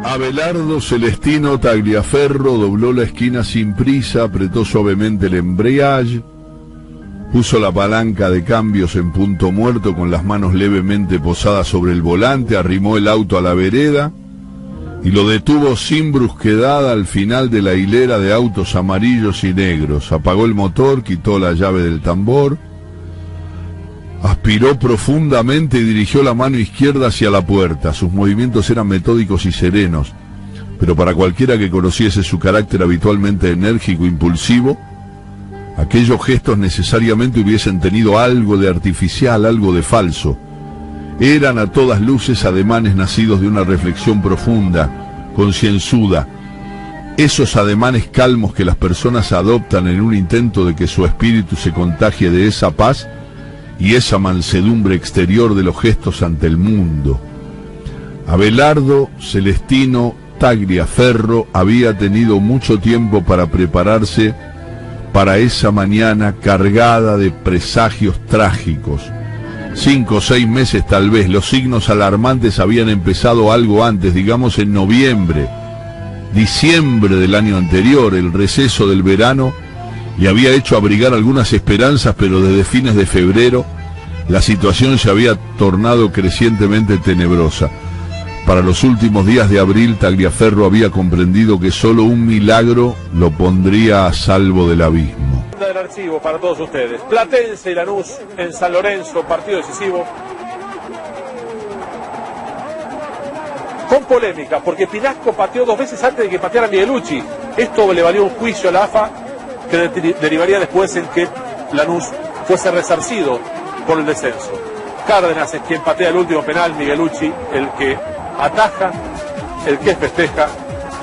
Abelardo Celestino Tagliaferro dobló la esquina sin prisa, apretó suavemente el embrague, puso la palanca de cambios en punto muerto con las manos levemente posadas sobre el volante, arrimó el auto a la vereda y lo detuvo sin brusquedad al final de la hilera de autos amarillos y negros. Apagó el motor, quitó la llave del tambor, aspiró profundamente y dirigió la mano izquierda hacia la puerta. Sus movimientos eran metódicos y serenos, pero para cualquiera que conociese su carácter habitualmente enérgico e impulsivo, aquellos gestos necesariamente hubiesen tenido algo de artificial, algo de falso. Eran a todas luces ademanes nacidos de una reflexión profunda, concienzuda, esos ademanes calmos que las personas adoptan en un intento de que su espíritu se contagie de esa paz y esa mansedumbre exterior de los gestos ante el mundo. Abelardo Celestino Tagliaferro había tenido mucho tiempo para prepararse para esa mañana cargada de presagios trágicos. 5 o 6 meses tal vez. Los signos alarmantes habían empezado algo antes, digamos en noviembre, diciembre del año anterior, el receso del verano, y había hecho abrigar algunas esperanzas, pero desde fines de febrero la situación se había tornado crecientemente tenebrosa. Para los últimos días de abril, Tagliaferro había comprendido que solo un milagro lo pondría a salvo del abismo. Del archivo para todos ustedes. Platense y Lanús en San Lorenzo, partido decisivo. Con polémica, porque Pinasco pateó 2 veces antes de que pateara Miguelucci. Esto le valió un juicio a la AFA que derivaría después en que Lanús fuese resarcido por el descenso. Cárdenas es quien patea el último penal, Miguelucci el que ataja, el que festeja,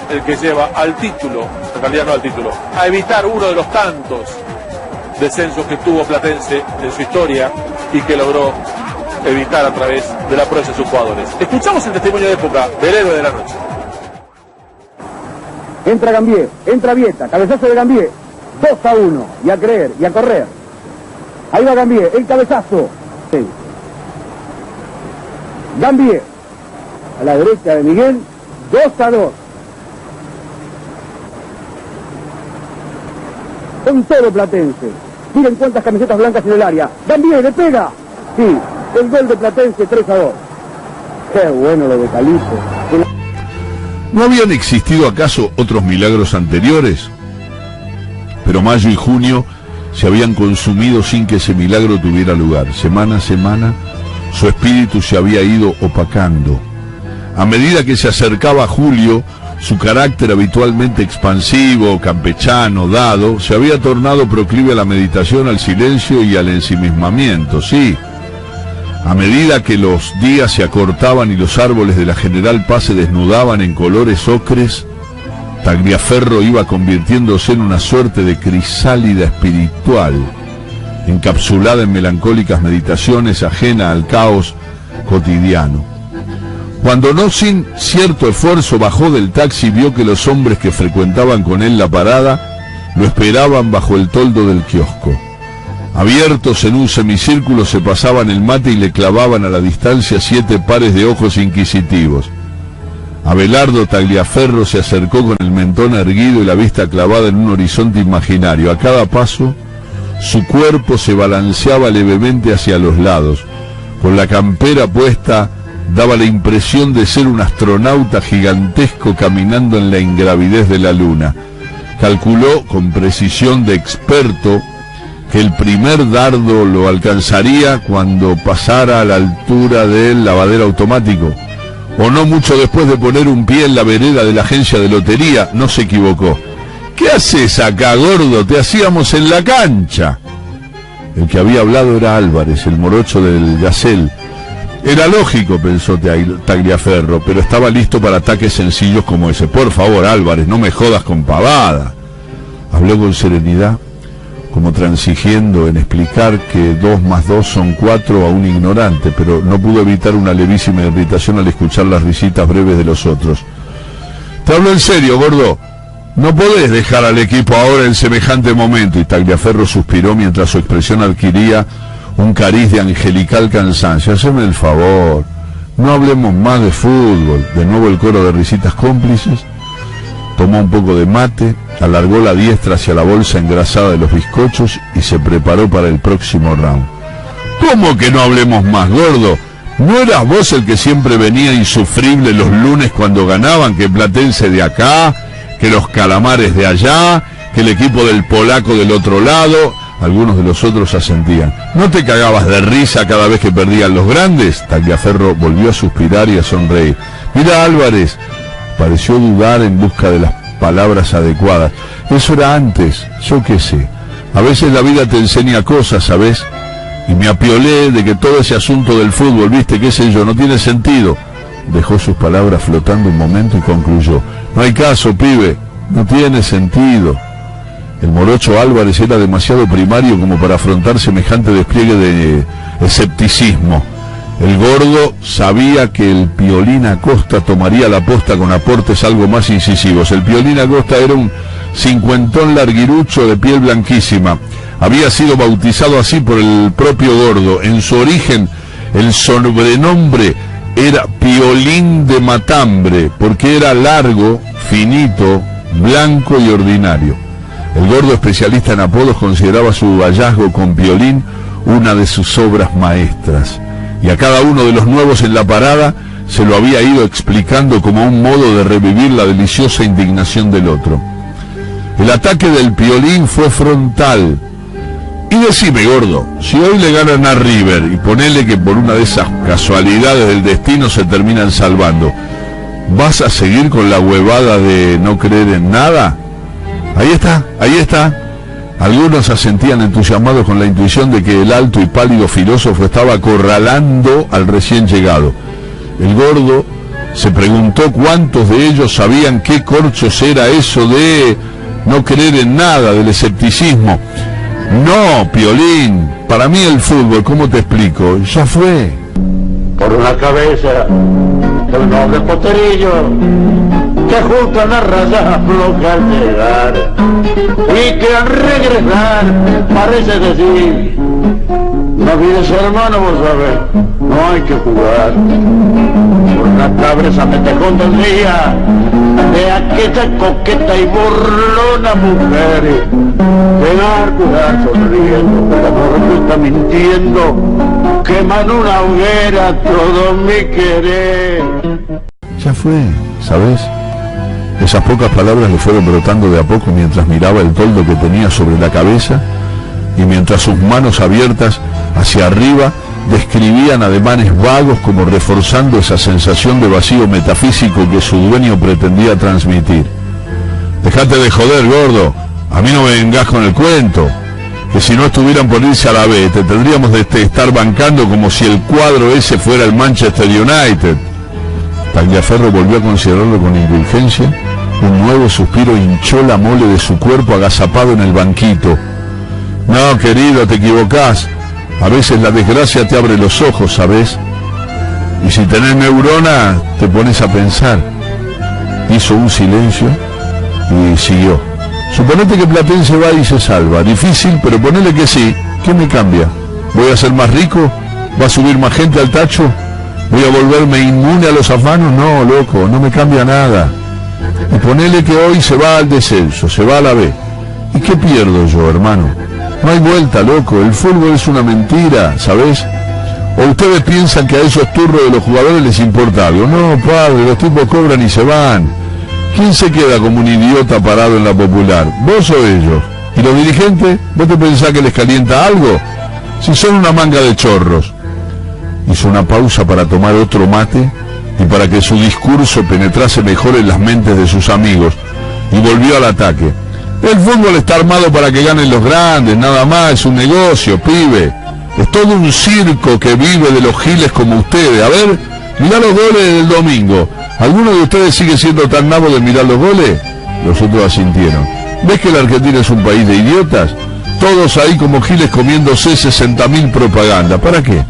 el que lleva al título, en realidad no al título, a evitar uno de los tantos descensos que tuvo Platense en su historia y que logró evitar a través de la proeza de sus jugadores. Escuchamos el testimonio de época del héroe de la noche. Entra Gambier, entra Vieta, cabezazo de Gambier, 2-1, y a creer, y a correr. Ahí va Gambier, el cabezazo. Sí. Gambier, a la derecha de Miguel, 2-2. Con todo Platense. Miren cuántas camisetas blancas en el área. Gambier, le pega. Sí, el gol de Platense, 3-2. Qué bueno lo de Calife. ¿No habían existido acaso otros milagros anteriores? Pero mayo y junio se habían consumido sin que ese milagro tuviera lugar. Semana a semana, su espíritu se había ido opacando. A medida que se acercaba julio, su carácter habitualmente expansivo, campechano, dado, se había tornado proclive a la meditación, al silencio y al ensimismamiento, sí. A medida que los días se acortaban y los árboles de la General Paz se desnudaban en colores ocres, Tagliaferro iba convirtiéndose en una suerte de crisálida espiritual, encapsulada en melancólicas meditaciones, ajena al caos cotidiano. Cuando no sin cierto esfuerzo bajó del taxi, vio que los hombres que frecuentaban con él la parada lo esperaban bajo el toldo del kiosco. Abiertos en un semicírculo se pasaban el mate y le clavaban a la distancia 7 pares de ojos inquisitivos. Abelardo Tagliaferro se acercó con el mentón erguido y la vista clavada en un horizonte imaginario. A cada paso, su cuerpo se balanceaba levemente hacia los lados. Con la campera puesta, daba la impresión de ser un astronauta gigantesco caminando en la ingravidez de la luna. Calculó con precisión de experto que el primer dardo lo alcanzaría cuando pasara a la altura del lavadero automático, o no mucho después de poner un pie en la vereda de la agencia de lotería. No se equivocó. ¿Qué haces acá, gordo? Te hacíamos en la cancha. El que había hablado era Álvarez, el morocho del Gacel. Era lógico, pensó Tagliaferro, pero estaba listo para ataques sencillos como ese. Por favor, Álvarez, no me jodas con pavada. Habló con serenidad, como transigiendo en explicar que 2 más 2 son 4 a un ignorante, pero no pudo evitar una levísima irritación al escuchar las risitas breves de los otros. Te hablo en serio, gordo. No podés dejar al equipo ahora en semejante momento. Y Tagliaferro suspiró mientras su expresión adquiría un cariz de angelical cansancio. Haceme el favor, no hablemos más de fútbol. De nuevo el coro de risitas cómplices. Tomó un poco de mate, alargó la diestra hacia la bolsa engrasada de los bizcochos y se preparó para el próximo round. ¿Cómo que no hablemos más, gordo? ¿No eras vos el que siempre venía insufrible los lunes cuando ganaban, que Platense de acá, que los calamares de allá, que el equipo del polaco del otro lado? Algunos de los otros asentían. ¿No te cagabas de risa cada vez que perdían los grandes? Tagliaferro volvió a suspirar y a sonreír. Mira, Álvarez, pareció dudar en busca de las palabras adecuadas. Eso era antes, yo qué sé. A veces la vida te enseña cosas, ¿sabes? Y me apiolé de que todo ese asunto del fútbol, viste, qué sé yo, no tiene sentido. Dejó sus palabras flotando un momento y concluyó. No hay caso, pibe, no tiene sentido. El morocho Álvarez era demasiado primario como para afrontar semejante despliegue de escepticismo. El gordo sabía que el Piolín Acosta tomaría la posta con aportes algo más incisivos. El Piolín Acosta era un cincuentón larguirucho de piel blanquísima. Había sido bautizado así por el propio gordo. En su origen, el sobrenombre era Piolín de Matambre, porque era largo, finito, blanco y ordinario. El gordo, especialista en apodos, consideraba su hallazgo con Piolín una de sus obras maestras. Y a cada uno de los nuevos en la parada se lo había ido explicando como un modo de revivir la deliciosa indignación del otro. El ataque del Piolín fue frontal. Y decime, gordo, si hoy le ganan a River y ponele que por una de esas casualidades del destino se terminan salvando, ¿vas a seguir con la huevada de no creer en nada? Ahí está, ahí está. Algunos asentían entusiasmados con la intuición de que el alto y pálido filósofo estaba acorralando al recién llegado. El gordo se preguntó cuántos de ellos sabían qué corchos era eso de no creer en nada, del escepticismo. No, Piolín, para mí el fútbol, ¿cómo te explico? Ya fue. Por una cabeza del noble Poterillo, que junto a la raya floja al llegar, y que al regresar parece decir: no olvides, hermano, vos sabés, no hay que jugar. Por una cabeza metejón del día de aquella coqueta y burlona mujer, cuidar sonriendo, el amor que está mintiendo, queman una hoguera todo mi querer. Ya fue, ¿sabes? Esas pocas palabras le fueron brotando de a poco mientras miraba el toldo que tenía sobre la cabeza y mientras sus manos abiertas hacia arriba describían ademanes vagos como reforzando esa sensación de vacío metafísico que su dueño pretendía transmitir. Dejate de joder, gordo, a mí no me vengas con el cuento, que si no estuvieran por irse a la B, te tendríamos de estar bancando como si el cuadro ese fuera el Manchester United. Tagliaferro volvió a considerarlo con indulgencia. Un nuevo suspiro hinchó la mole de su cuerpo agazapado en el banquito. No, querido, te equivocás. A veces la desgracia te abre los ojos, ¿sabes? Y si tenés neurona, te pones a pensar. Hizo un silencio y siguió. Suponete que Platense va y se salva. Difícil, pero ponele que sí. ¿Qué me cambia? ¿Voy a ser más rico? ¿Va a subir más gente al tacho? ¿Voy a volverme inmune a los afanos? No, loco, no me cambia nada. Y ponele que hoy se va al descenso, se va a la B. ¿Y qué pierdo yo, hermano? No hay vuelta, loco, el fútbol es una mentira, ¿sabes? ¿O ustedes piensan que a esos turros de los jugadores les importa algo? No, padre, los tipos cobran y se van. ¿Quién se queda como un idiota parado en la Popular? ¿Vos o ellos? ¿Y los dirigentes? ¿Vos te pensás que les calienta algo? Si son una manga de chorros. Hizo una pausa para tomar otro mate y para que su discurso penetrase mejor en las mentes de sus amigos, y volvió al ataque. El fútbol está armado para que ganen los grandes, nada más, es un negocio, pibe. Es todo un circo que vive de los giles como ustedes. A ver, mirá los goles del domingo. ¿Alguno de ustedes sigue siendo tan nabo de mirar los goles? Los otros asintieron. ¿Ves que la Argentina es un país de idiotas? Todos ahí como giles comiéndose 60.000 propaganda. ¿Para qué?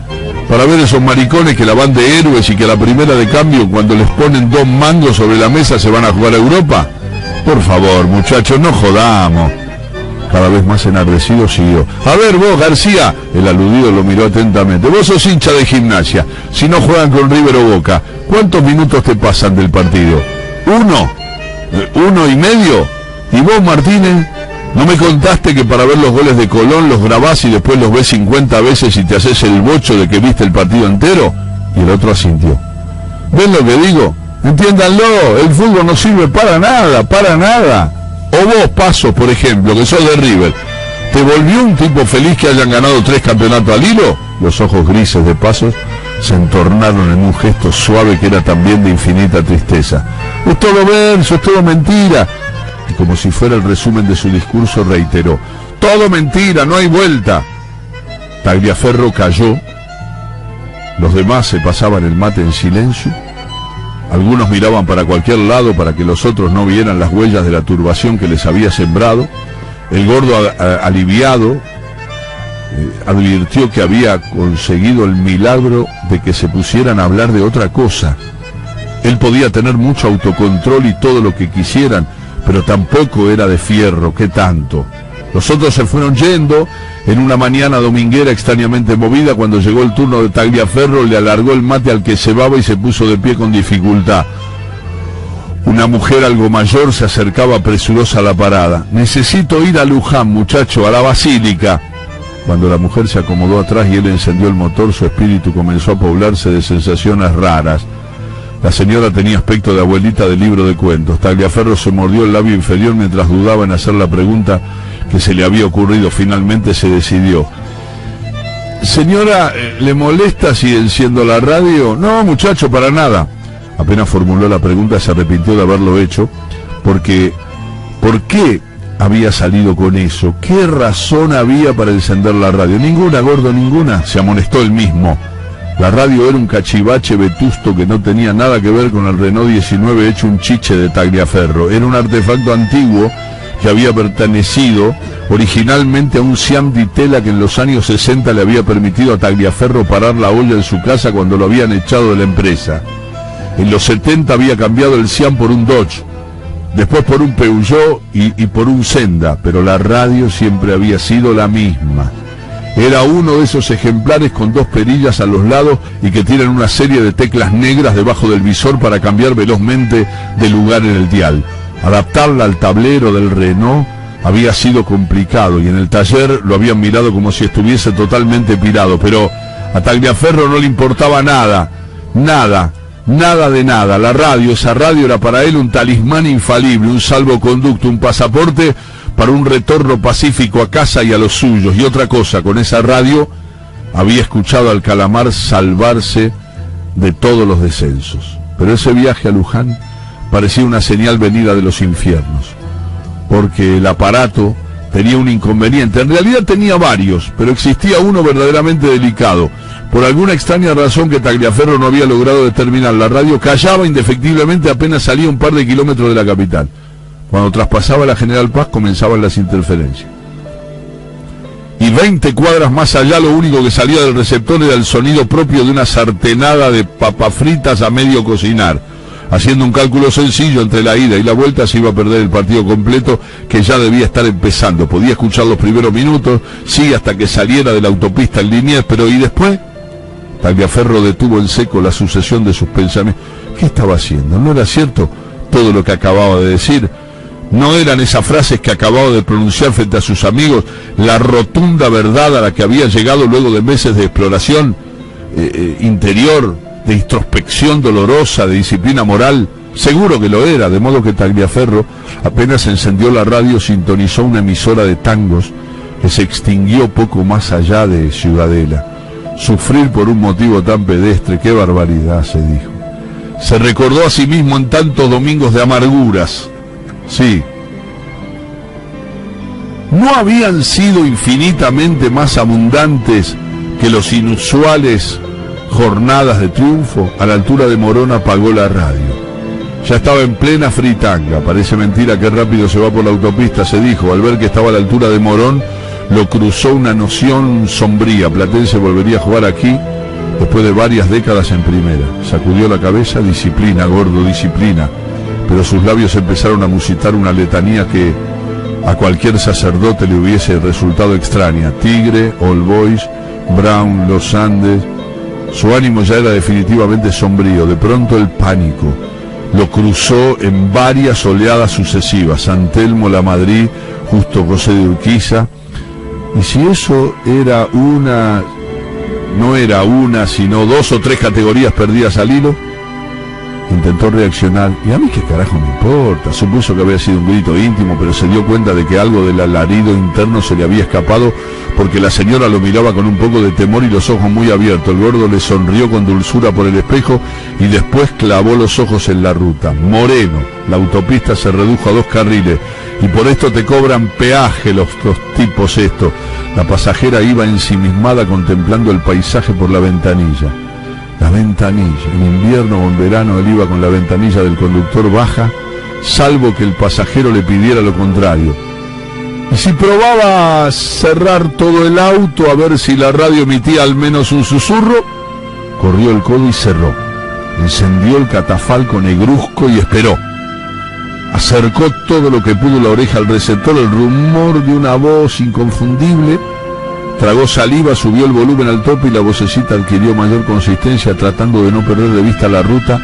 Para ver esos maricones que la van de héroes y que a la primera de cambio, cuando les ponen 2 mangos sobre la mesa, se van a jugar a Europa. Por favor, muchachos, no jodamos. Cada vez más enardecido siguió. A ver vos, García, el aludido lo miró atentamente. Vos sos hincha de Gimnasia. Si no juegan con River o Boca, ¿cuántos minutos te pasan del partido? ¿1? ¿1,5? ¿Y vos, Martínez? ¿No me contaste que para ver los goles de Colón los grabás y después los ves 50 veces y te haces el bocho de que viste el partido entero? Y el otro asintió. ¿Ven lo que digo? Entiéndanlo, el fútbol no sirve para nada, para nada. O vos, Pasos, por ejemplo, que sos de River, ¿te volvió un tipo feliz que hayan ganado 3 campeonatos al hilo? Los ojos grises de Pasos se entornaron en un gesto suave que era también de infinita tristeza. Es todo verso, es todo mentira. Y como si fuera el resumen de su discurso reiteró: todo mentira, no hay vuelta. Tagliaferro cayó. Los demás se pasaban el mate en silencio. Algunos miraban para cualquier lado para que los otros no vieran las huellas de la turbación que les había sembrado. El gordo, aliviado, advirtió que había conseguido el milagro de que se pusieran a hablar de otra cosa. Él podía tener mucho autocontrol y todo lo que quisieran, pero tampoco era de fierro, ¿qué tanto? Los otros se fueron yendo. En una mañana dominguera extrañamente movida, cuando llegó el turno de Tagliaferro, le alargó el mate al que cebaba y se puso de pie con dificultad. Una mujer algo mayor se acercaba presurosa a la parada. Necesito ir a Luján, muchacho, a la basílica. Cuando la mujer se acomodó atrás y él encendió el motor, su espíritu comenzó a poblarse de sensaciones raras. La señora tenía aspecto de abuelita de libro de cuentos. Tagliaferro se mordió el labio inferior mientras dudaba en hacer la pregunta que se le había ocurrido. Finalmente se decidió. Señora, ¿le molesta si enciendo la radio? No, muchacho, para nada. Apenas formuló la pregunta, se arrepintió de haberlo hecho, porque ¿por qué había salido con eso? ¿Qué razón había para encender la radio? Ninguna, gordo, ninguna, se amonestó él mismo. La radio era un cachivache vetusto que no tenía nada que ver con el Renault 19 hecho un chiche de Tagliaferro. Era un artefacto antiguo que había pertenecido originalmente a un Siam di tela que en los años 60 le había permitido a Tagliaferro parar la olla en su casa cuando lo habían echado de la empresa. En los 70 había cambiado el Siam por un Dodge, después por un Peugeot y por un Senda, pero la radio siempre había sido la misma. Era uno de esos ejemplares con 2 perillas a los lados y que tienen una serie de teclas negras debajo del visor para cambiar velozmente de lugar en el dial. Adaptarla al tablero del Renault había sido complicado y en el taller lo habían mirado como si estuviese totalmente pirado, pero a Tagliaferro no le importaba nada, nada de nada. La radio, esa radio era para él un talismán infalible, un salvoconducto, un pasaporte para un retorno pacífico a casa y a los suyos. Y otra cosa, con esa radio había escuchado al Calamar salvarse de todos los descensos. Pero ese viaje a Luján parecía una señal venida de los infiernos, porque el aparato tenía un inconveniente. En realidad tenía varios, pero existía uno verdaderamente delicado. Por alguna extraña razón que Tagliaferro no había logrado determinar, la radio callaba indefectiblemente apenas salía un par de kilómetros de la capital. Cuando traspasaba la General Paz comenzaban las interferencias. Y 20 cuadras más allá lo único que salía del receptor era el sonido propio de una sartenada de papas fritas a medio cocinar. Haciendo un cálculo sencillo entre la ida y la vuelta se iba a perder el partido completo, que ya debía estar empezando. Podía escuchar los primeros minutos, sí, hasta que saliera de la autopista en Liniers, pero ¿y después? Tagliaferro detuvo en seco la sucesión de sus pensamientos. ¿Qué estaba haciendo? ¿No era cierto todo lo que acababa de decir? ¿No eran esas frases que acababa de pronunciar frente a sus amigos la rotunda verdad a la que había llegado luego de meses de exploración interior, de introspección dolorosa, de disciplina moral? Seguro que lo era, de modo que Tagliaferro apenas encendió la radio, sintonizó una emisora de tangos que se extinguió poco más allá de Ciudadela. Sufrir por un motivo tan pedestre, qué barbaridad, se dijo. Se recordó a sí mismo en tantos domingos de amarguras. Sí. ¿No habían sido infinitamente más abundantes que los inusuales jornadas de triunfo? A la altura de Morón apagó la radio. Ya estaba en plena fritanga. Parece mentira que rápido se va por la autopista, se dijo. Al ver que estaba a la altura de Morón, lo cruzó una noción sombría. Platense volvería a jugar aquí después de varias décadas en primera. Sacudió la cabeza, disciplina, gordo, disciplina. Pero sus labios empezaron a musitar una letanía que a cualquier sacerdote le hubiese resultado extraña. Tigre, All Boys, Brown, Los Andes. Su ánimo ya era definitivamente sombrío. De pronto el pánico lo cruzó en varias oleadas sucesivas. San Telmo, La Madrid, Justo José de Urquiza. Y si eso era no era una, sino 2 o 3 categorías perdidas al hilo, intentó reaccionar. ¿Y a mí qué carajo me importa? Supuso que había sido un grito íntimo, pero se dio cuenta de que algo del alarido interno se le había escapado, porque la señora lo miraba con un poco de temor y los ojos muy abiertos. El gordo le sonrió con dulzura por el espejo y después clavó los ojos en la ruta. Moreno, la autopista se redujo a 2 carriles y por esto te cobran peaje los tipos estos. La pasajera iba ensimismada contemplando el paisaje por la ventanilla. La ventanilla, en invierno o en verano él iba con la ventanilla del conductor baja, salvo que el pasajero le pidiera lo contrario. Y si probaba cerrar todo el auto a ver si la radio emitía al menos un susurro, corrió el codo y cerró. Encendió el catafalco negruzco y esperó. Acercó todo lo que pudo la oreja al receptor, el rumor de una voz inconfundible. Tragó saliva, subió el volumen al tope y la vocecita adquirió mayor consistencia, tratando de no perder de vista la ruta.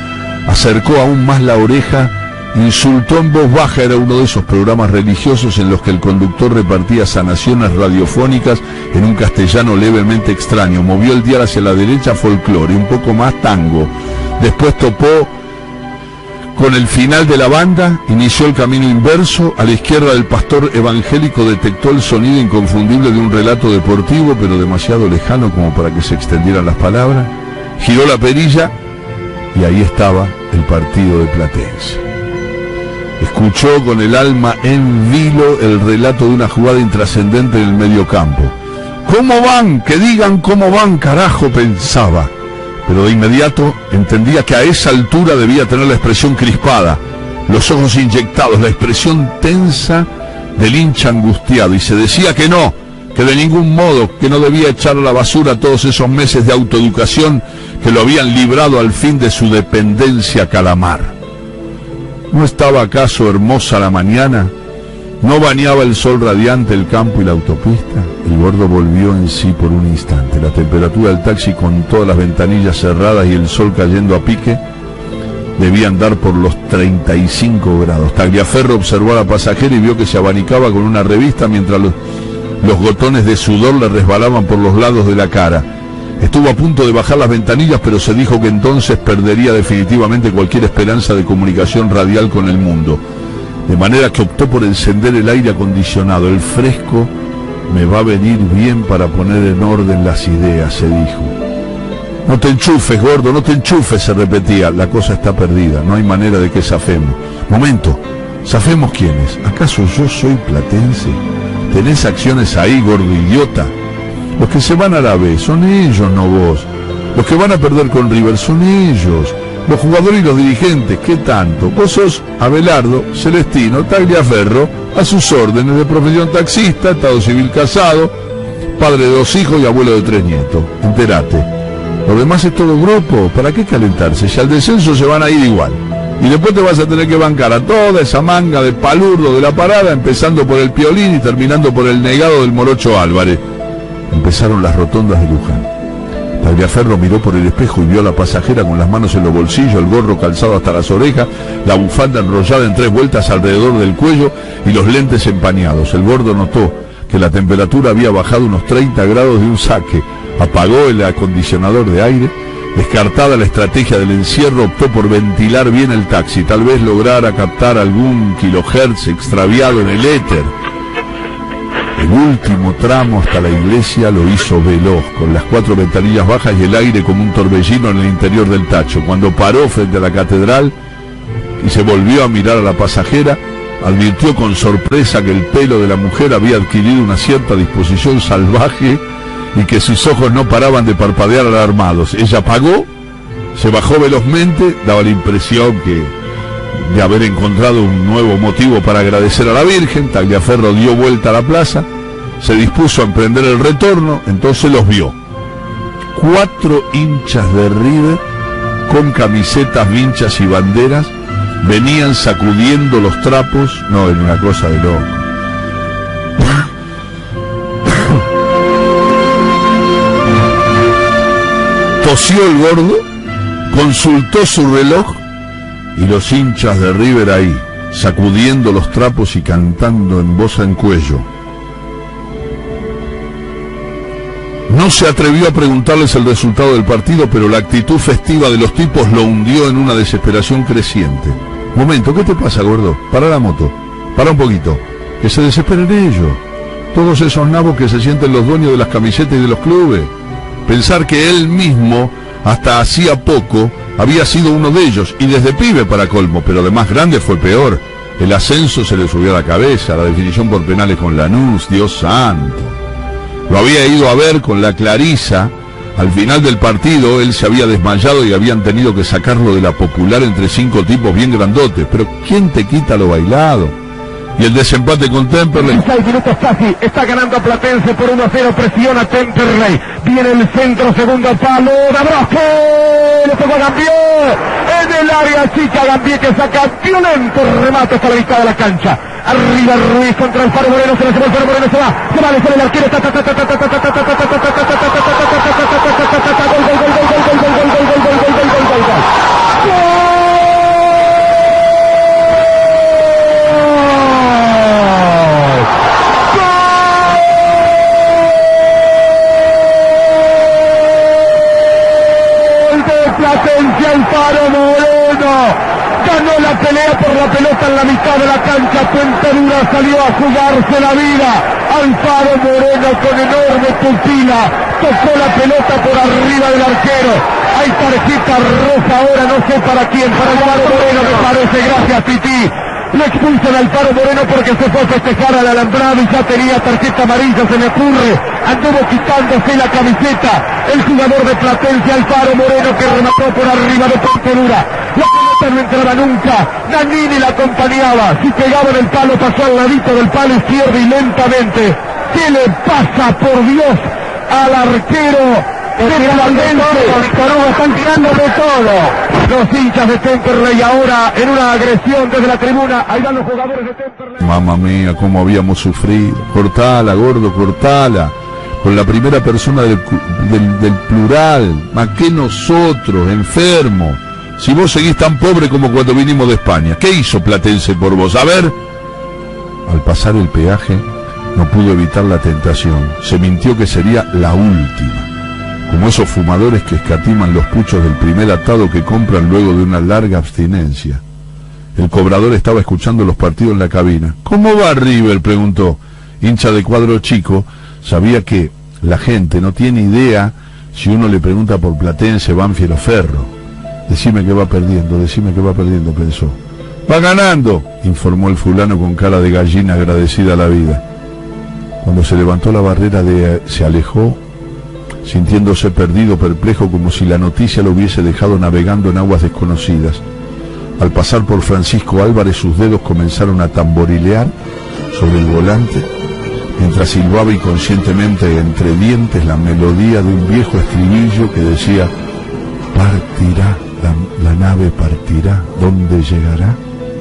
Acercó aún más la oreja, insultó en voz baja. Era uno de esos programas religiosos en los que el conductor repartía sanaciones radiofónicas en un castellano levemente extraño. Movió el dial hacia la derecha, folclore, un poco más tango. Después topó con el final de la banda, inició el camino inverso. A la izquierda del pastor evangélico detectó el sonido inconfundible de un relato deportivo, pero demasiado lejano como para que se extendieran las palabras. Giró la perilla y ahí estaba el partido de Platense. Escuchó con el alma en vilo el relato de una jugada intrascendente en el mediocampo. ¿Cómo van? Que digan cómo van, carajo, pensaba. Pero de inmediato entendía que a esa altura debía tener la expresión crispada, los ojos inyectados, la expresión tensa del hincha angustiado, y se decía que no, que de ningún modo, que no debía echar a la basura todos esos meses de autoeducación que lo habían librado al fin de su dependencia calamar. ¿No estaba acaso hermosa la mañana? ¿No bañaba el sol radiante el campo y la autopista? El gordo volvió en sí por un instante. La temperatura del taxi, con todas las ventanillas cerradas y el sol cayendo a pique, debía andar por los 35 grados. Tagliaferro observó a la pasajera y vio que se abanicaba con una revista mientras los gotones de sudor le resbalaban por los lados de la cara. Estuvo a punto de bajar las ventanillas, pero se dijo que entonces perdería definitivamente cualquier esperanza de comunicación radial con el mundo. De manera que optó por encender el aire acondicionado. El fresco me va a venir bien para poner en orden las ideas, se dijo. No te enchufes, gordo, no te enchufes, se repetía. La cosa está perdida, no hay manera de que zafemos. Momento, ¿zafemos quiénes? ¿Acaso yo soy Platense? ¿Tenés acciones ahí, gordo idiota? Los que se van a la B son ellos, no vos. Los que van a perder con River son ellos. Los jugadores y los dirigentes, ¿qué tanto? Vos sos Abelardo Celestino Tagliaferro, a sus órdenes, de profesión taxista, estado civil casado, padre de 2 hijos y abuelo de 3 nietos. Entérate. Lo demás es todo grupo. ¿Para qué calentarse? Si al descenso se van a ir igual. Y después te vas a tener que bancar a toda esa manga de palurdo de la parada, empezando por el Piolín y terminando por el negado del Morocho Álvarez. Empezaron las rotondas de Luján. Tagliaferro miró por el espejo y vio a la pasajera con las manos en los bolsillos, el gorro calzado hasta las orejas, la bufanda enrollada en 3 vueltas alrededor del cuello y los lentes empañados. El gordo notó que la temperatura había bajado unos 30 grados de un saque. Apagó el acondicionador de aire. Descartada la estrategia del encierro, optó por ventilar bien el taxi. Tal vez lograra captar algún kilohertz extraviado en el éter. El último tramo hasta la iglesia lo hizo veloz, con las 4 ventanillas bajas y el aire como un torbellino en el interior del tacho. Cuando paró frente a la catedral y se volvió a mirar a la pasajera, advirtió con sorpresa que el pelo de la mujer había adquirido una cierta disposición salvaje y que sus ojos no paraban de parpadear alarmados. Ella pagó, se bajó velozmente, daba la impresión que de haber encontrado un nuevo motivo para agradecer a la Virgen, Tagliaferro dio vuelta a la plaza, se dispuso a emprender el retorno, entonces los vio. 4 hinchas de River con camisetas, vinchas y banderas venían sacudiendo los trapos. No, era una cosa de loco. Tosió el gordo, consultó su reloj y los hinchas de River ahí, sacudiendo los trapos y cantando en voz en cuello. No se atrevió a preguntarles el resultado del partido, pero la actitud festiva de los tipos lo hundió en una desesperación creciente. Momento, ¿qué te pasa, gordo? Para la moto, para un poquito, que se desesperen ellos. Todos esos nabos que se sienten los dueños de las camisetas y de los clubes. Pensar que él mismo, hasta hacía poco, había sido uno de ellos, y desde pibe para colmo, pero de más grande fue peor. El ascenso se le subió a la cabeza, la definición por penales con Lanús, Dios santo. Lo había ido a ver con la Clarisa. Al final del partido él se había desmayado y habían tenido que sacarlo de la Popular entre 5 tipos bien grandotes. Pero ¿quién te quita lo bailado? Y el desempate con Temperley. 6 minutos casi, está ganando Platense por 1-0, presiona Temperley. Viene el centro, segundo palo, Dabrowski, le tocó a Gambier. En el área chica, Gambier que saca violento remate hasta la mitad de la cancha. Arriba Ruiz contra el Faro Moreno, se le lleva el Faro Moreno, se va, le sale el arquero, Platense al Faro Moreno, ganó la pelea por la pelota en la mitad de la cancha. Fuentealura salió a jugarse la vida. Alfaro Moreno con enorme pupila tocó la pelota por arriba del arquero. Hay tarjeta roja ahora, no sé para quién, para Alfaro Moreno me parece, gracias Titi. Le expulsan al Alfaro Moreno porque se fue a festejar al alambrado y ya tenía tarjeta amarilla, se me ocurre. Anduvo quitándose la camiseta el jugador de Platense, Alfaro Moreno, que remató por arriba de Fuentealura. La pelota no entraba nunca, Nannini la acompañaba, si pegaba en el palo pasó al ladito del palo izquierdo y lentamente. ¿Qué le pasa, por Dios, al arquero de Platense? Están tirando de todo. Los hinchas de Temperley ahora en una agresión desde la tribuna. Ahí van los jugadores de Temperley. Mamma mía, cómo habíamos sufrido. Cortala, gordo, cortala. Con la primera persona del plural. ¿Más que nosotros, enfermo? Si vos seguís tan pobre como cuando vinimos de España. ¿Qué hizo Platense por vos? A ver. Al pasar el peaje, no pudo evitar la tentación. Se mintió que sería la última. Como esos fumadores que escatiman los puchos del primer atado que compran luego de una larga abstinencia. El cobrador estaba escuchando los partidos en la cabina. ¿Cómo va River?, preguntó. Hincha de cuadro chico, sabía que la gente no tiene idea si uno le pregunta por Platense, Banfield o Ferro. Decime que va perdiendo, pensó. Va ganando, informó el fulano con cara de gallina agradecida a la vida. Cuando se levantó la barrera se alejó, sintiéndose perdido, perplejo, como si la noticia lo hubiese dejado navegando en aguas desconocidas. Al pasar por Francisco Álvarez, sus dedos comenzaron a tamborilear sobre el volante, mientras silbaba inconscientemente entre dientes la melodía de un viejo estribillo que decía: partirá, la nave partirá, ¿dónde llegará?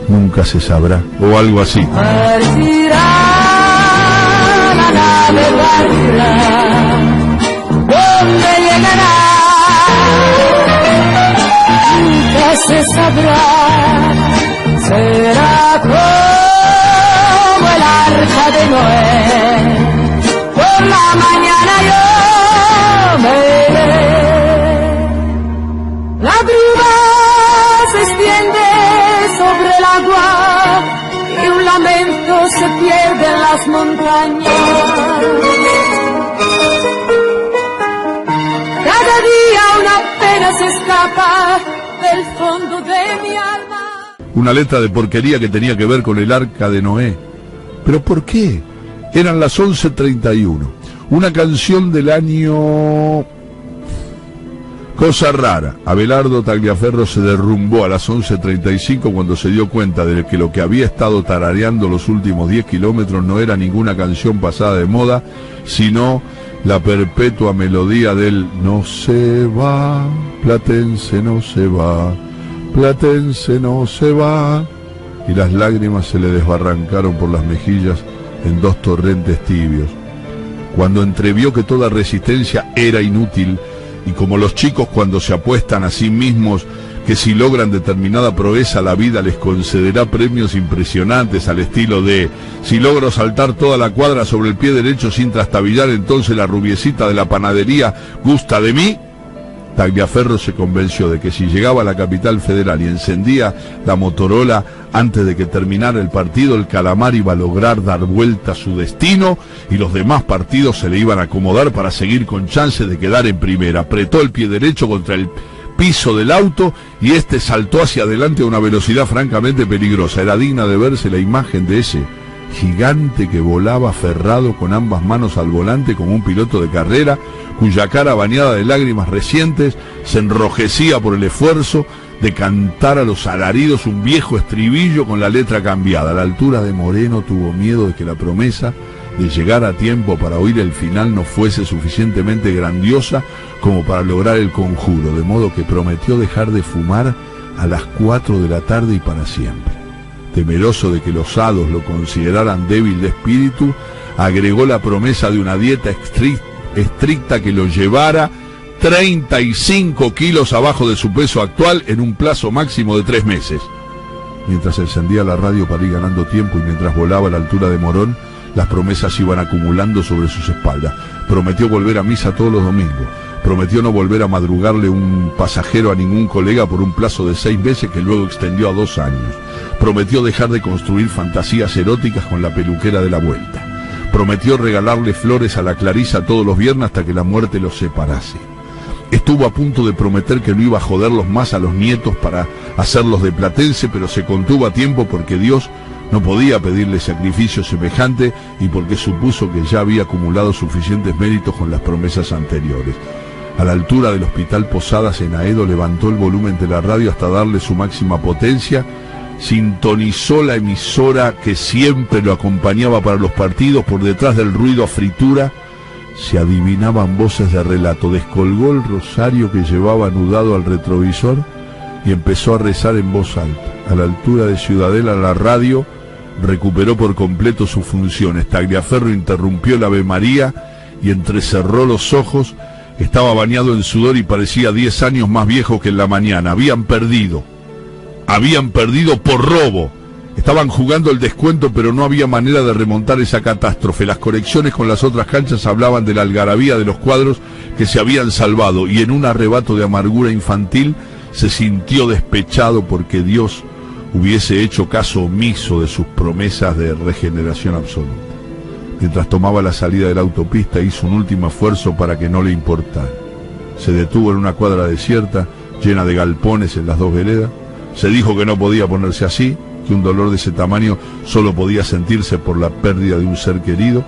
Nunca se sabrá, o algo así. Partirá, la nave partirá, ¿dónde llegará? Nunca se sabrá, será como el arca de Noé. Por la mañana yo me iré. La grúa se extiende sobre el agua y un lamento se pierde en las montañas. Cada día una pena se escapa del fondo de mi alma. Una letra de porquería que tenía que ver con el arca de Noé. ¿Pero por qué? Eran las 11:31. Una canción del año... Cosa rara, Abelardo Tagliaferro se derrumbó a las 11:35 cuando se dio cuenta de que lo que había estado tarareando los últimos 10 kilómetros no era ninguna canción pasada de moda, sino la perpetua melodía del "No se va, Platense no se va, Platense no se va", y las lágrimas se le desbarrancaron por las mejillas en 2 torrentes tibios. Cuando entrevió que toda resistencia era inútil, y como los chicos cuando se apuestan a sí mismos que si logran determinada proeza la vida les concederá premios impresionantes al estilo de "si logro saltar toda la cuadra sobre el pie derecho sin trastabillar, entonces la rubiecita de la panadería gusta de mí", Tagliaferro se convenció de que si llegaba a la capital federal y encendía la Motorola antes de que terminara el partido, el Calamar iba a lograr dar vuelta a su destino y los demás partidos se le iban a acomodar para seguir con chances de quedar en primera. Apretó el pie derecho contra el piso del auto y este saltó hacia adelante a una velocidad francamente peligrosa. Era digna de verse la imagen de ese gigante que volaba aferrado con ambas manos al volante como un piloto de carrera, cuya cara bañada de lágrimas recientes se enrojecía por el esfuerzo de cantar a los alaridos un viejo estribillo con la letra cambiada. A la altura de Moreno tuvo miedo de que la promesa de llegar a tiempo para oír el final no fuese suficientemente grandiosa como para lograr el conjuro, de modo que prometió dejar de fumar a las 4 de la tarde y para siempre. Temeroso de que los hados lo consideraran débil de espíritu, agregó la promesa de una dieta estricta que lo llevara 35 kilos abajo de su peso actual en un plazo máximo de 3 meses. Mientras encendía la radio para ir ganando tiempo y mientras volaba a la altura de Morón, las promesas iban acumulando sobre sus espaldas. Prometió volver a misa todos los domingos. Prometió no volver a madrugarle un pasajero a ningún colega por un plazo de 6 meses que luego extendió a 2 años. Prometió dejar de construir fantasías eróticas con la peluquera de la vuelta. Prometió regalarle flores a la Clarisa todos los viernes hasta que la muerte los separase. Estuvo a punto de prometer que no iba a joderlos más a los nietos para hacerlos de Platense, pero se contuvo a tiempo porque Dios no podía pedirle sacrificio semejante y porque supuso que ya había acumulado suficientes méritos con las promesas anteriores. A la altura del Hospital Posadas en Aedo levantó el volumen de la radio hasta darle su máxima potencia, sintonizó la emisora que siempre lo acompañaba para los partidos. Por detrás del ruido a fritura se adivinaban voces de relato. Descolgó el rosario que llevaba anudado al retrovisor y empezó a rezar en voz alta. A la altura de Ciudadela la radio recuperó por completo sus funciones. Tagliaferro interrumpió el Ave María y entrecerró los ojos. Estaba bañado en sudor y parecía 10 años más viejo que en la mañana. Habían perdido por robo. Estaban jugando el descuento, pero no había manera de remontar esa catástrofe. Las conexiones con las otras canchas hablaban de la algarabía de los cuadros que se habían salvado, y en un arrebato de amargura infantil se sintió despechado porque Dios hubiese hecho caso omiso de sus promesas de regeneración absoluta. Mientras tomaba la salida de la autopista, hizo un último esfuerzo para que no le importara. Se detuvo en una cuadra desierta, llena de galpones en las 2 veredas. Se dijo que no podía ponerse así, que un dolor de ese tamaño solo podía sentirse por la pérdida de un ser querido,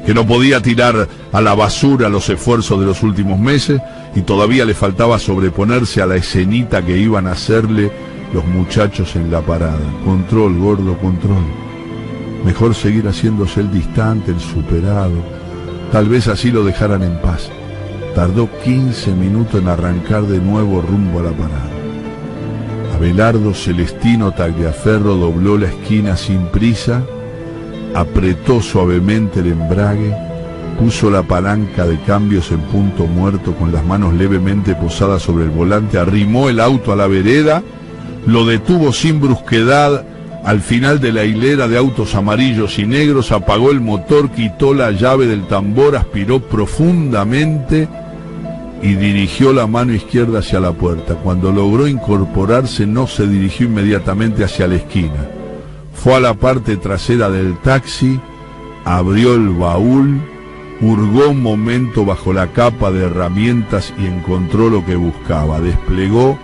que no podía tirar a la basura los esfuerzos de los últimos meses, y todavía le faltaba sobreponerse a la escenita que iban a hacerle los muchachos en la parada. Control, gordo, control. Mejor seguir haciéndose el distante, el superado. Tal vez así lo dejaran en paz. Tardó 15 minutos en arrancar de nuevo rumbo a la parada. Abelardo Celestino Tagliaferro dobló la esquina sin prisa, apretó suavemente el embrague, puso la palanca de cambios en punto muerto con las manos levemente posadas sobre el volante, arrimó el auto a la vereda, lo detuvo sin brusquedad al final de la hilera de autos amarillos y negros, apagó el motor, quitó la llave del tambor, aspiró profundamente y dirigió la mano izquierda hacia la puerta. Cuando logró incorporarse, no se dirigió inmediatamente hacia la esquina. Fue a la parte trasera del taxi, abrió el baúl, hurgó un momento bajo la capa de herramientas y encontró lo que buscaba. Desplegó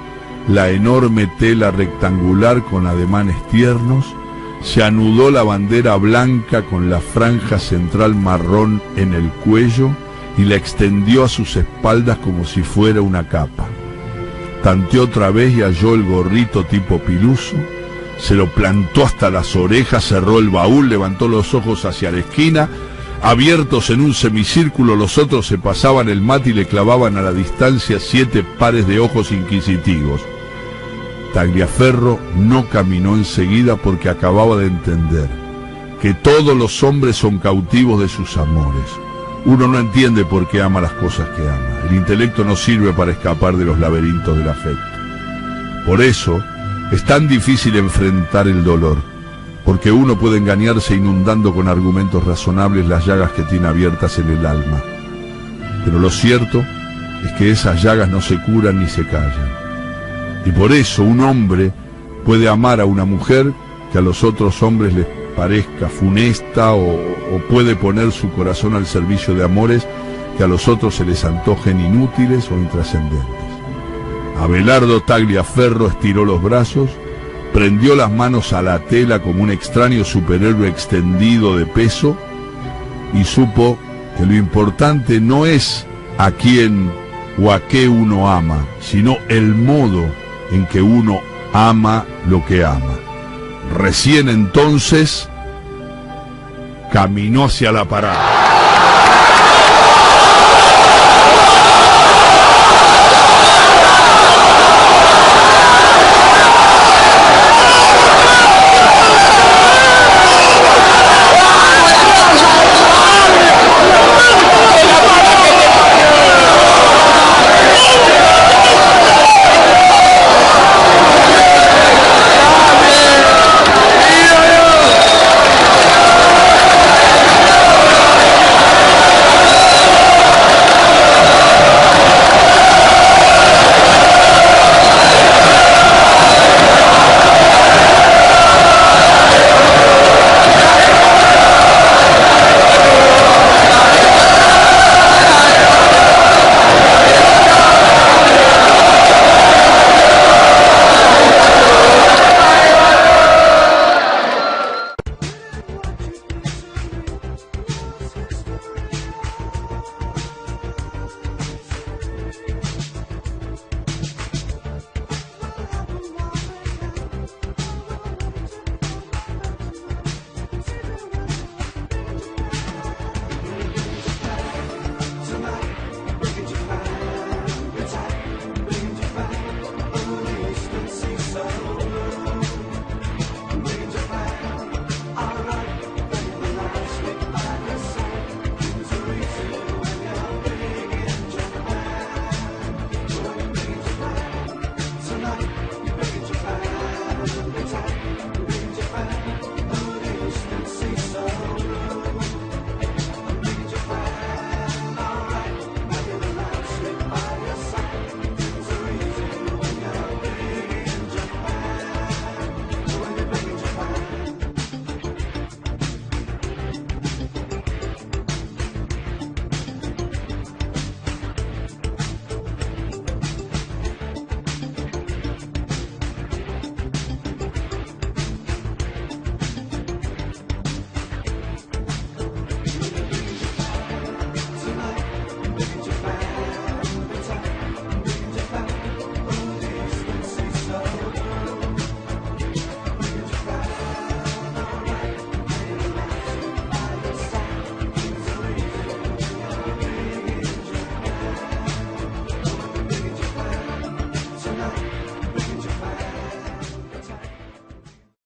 la enorme tela rectangular con ademanes tiernos, se anudó la bandera blanca con la franja central marrón en el cuello y la extendió a sus espaldas como si fuera una capa. tanteó otra vez y halló el gorrito tipo piluso, se lo plantó hasta las orejas, cerró el baúl, levantó los ojos hacia la esquina, abiertos en un semicírculo, los otros se pasaban el mate y le clavaban a la distancia 7 pares de ojos inquisitivos. Tagliaferro no caminó enseguida porque acababa de entender que todos los hombres son cautivos de sus amores. Uno no entiende por qué ama las cosas que ama. El intelecto no sirve para escapar de los laberintos del afecto. Por eso es tan difícil enfrentar el dolor, porque uno puede engañarse inundando con argumentos razonables las llagas que tiene abiertas en el alma. Pero lo cierto es que esas llagas no se curan ni se callan. Y por eso un hombre puede amar a una mujer que a los otros hombres les parezca funesta, o puede poner su corazón al servicio de amores que a los otros se les antojen inútiles o intrascendentes. Abelardo Tagliaferro estiró los brazos, prendió las manos a la tela como un extraño superhéroe extendido de peso y supo que lo importante no es a quién o a qué uno ama, sino el modo en que uno ama lo que ama. Recién entonces caminó hacia la parada.